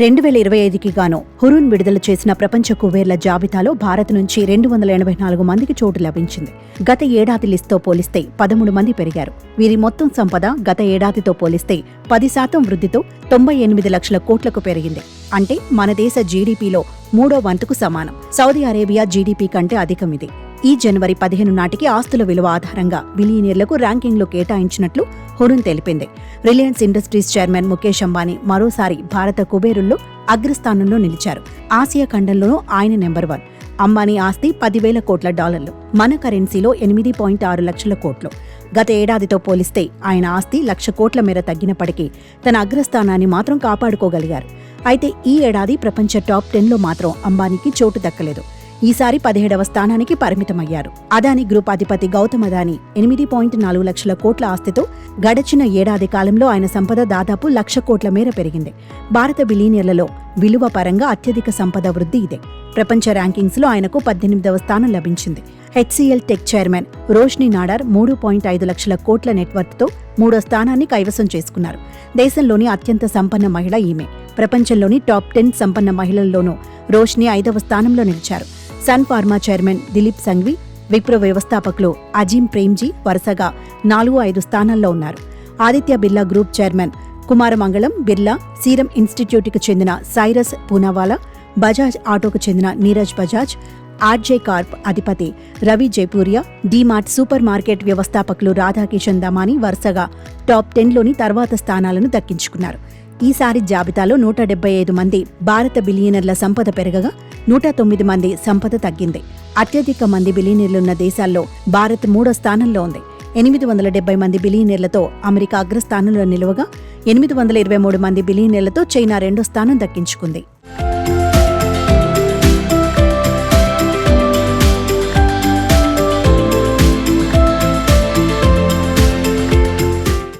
2025కి గాను హురూన్ విడుదల చేసిన ప్రపంచ కుబేర్ల జాబితాలో భారత్ నుంచి 284 మందికి చోటు లభించింది. గత ఏడాది లిస్టుతో పోలిస్తే 13 మంది పెరిగారు. వీరి మొత్తం సంపద గత ఏడాదితో పోలిస్తే 10% వృద్ధితో 98 లక్షల కోట్లకు పెరిగింది. అంటే మన దేశ జీడీపీలో 3వ వంతుకు సమానం. సౌదీ అరేబియా జీడీపీ కంటే అధికం ఇది. ఈ జనవరి 15 నాటికి ఆస్తుల విలువ ఆధారంగా బిలియనీర్లకు ర్యాంకింగ్లో కేటాయించినట్లు హురూన్ తెలిపింది. Reliance industries chairman Mukesh Ambani మరోసారి భారత కుబేరుల్లో అగ్రస్థానంలో నిలిచారు. ఆసియా ఖండంలోనూ ఆయన నెంబర్ 1. అంబానీ ఆస్తి $10,000 కోట్ల, మన కరెన్సీలో 8.6 లక్షల కోట్లు. గత ఏడాదితో పోలిస్తే ఆయన ఆస్తి 1,00,000 కోట్ల మేర తగ్గినప్పటికీ తన అగ్రస్థానాన్ని మాత్రం కాపాడుకోగలిగారు. అయితే ఈ ఏడాది ప్రపంచ టాప్ 10లో మాత్రం అంబానీకి చోటు దక్కలేదు. ఈసారి 17వ స్థానానికి పరిమితమయ్యారు. అదానీ గ్రూప్ అధిపతి గౌతమ్ అదానీ 8.4 లక్షల కోట్ల ఆస్తితో గడచిన ఏడాది కాలంలో ఆయన సంపద దాదాపు 1,00,000 కోట్ల మేర పెరిగింది. భారత బిలియనీర్లలో విలువ పరంగా అత్యధిక సంపద వృద్ధి ఇదే. ప్రపంచ ర్యాంకింగ్స్లో ఆయనకు 18వ స్థానం లభించింది. HCl tech chairman Roshni Nadar 3.5 లక్షల కోట్ల నెట్వర్క్తో 3వ స్థానాన్ని కైవసం చేసుకున్నారు. దేశంలోని అత్యంత సంపన్న మహిళ ఈమె. ప్రపంచంలోని టాప్ 10 సంపన్న మహిళల్లోనూ రోష్ని 5వ స్థానంలో నిలిచారు. సన్ ఫార్మా చైర్మన్ దిలీప్ సంఘ్వి, విప్రో వ్యవస్థాపకులు అజీం ప్రేమ్జీ వరుసగా 4-5 స్థానాల్లో ఉన్నారు. Aditya Birla group chairman Kumaramangalam Birla, serum ఇన్స్టిట్యూట్కి చెందిన సైరస్ పూనావాలా, బజాజ్ ఆటోకు చెందిన నీరజ్ బజాజ్, ఆర్జే కార్ప్ అధిపతి రవి జైపూరియా, డీమార్ట్ సూపర్ మార్కెట్ వ్యవస్థాపకులు రాధాకిషన్ దమానీ వరుసగా టాప్ 10లోని తర్వాత స్థానాలను దక్కించుకున్నారు. ఈసారి జాబితాలో 175 మంది భారత బిలియనర్ల సంపద పెరగగా 109 మంది సంపద తగ్గింది. అత్యధిక మంది బిలియనీర్లున్న దేశాల్లో భారత్ 3వ స్థానంలో ఉంది. 870 మంది బిలియనీర్లతో అమెరికా అగ్రస్థానంలో నిలువగా 823 మంది బిలియనీర్లతో చైనా 2వ స్థానం దక్కించుకుంది.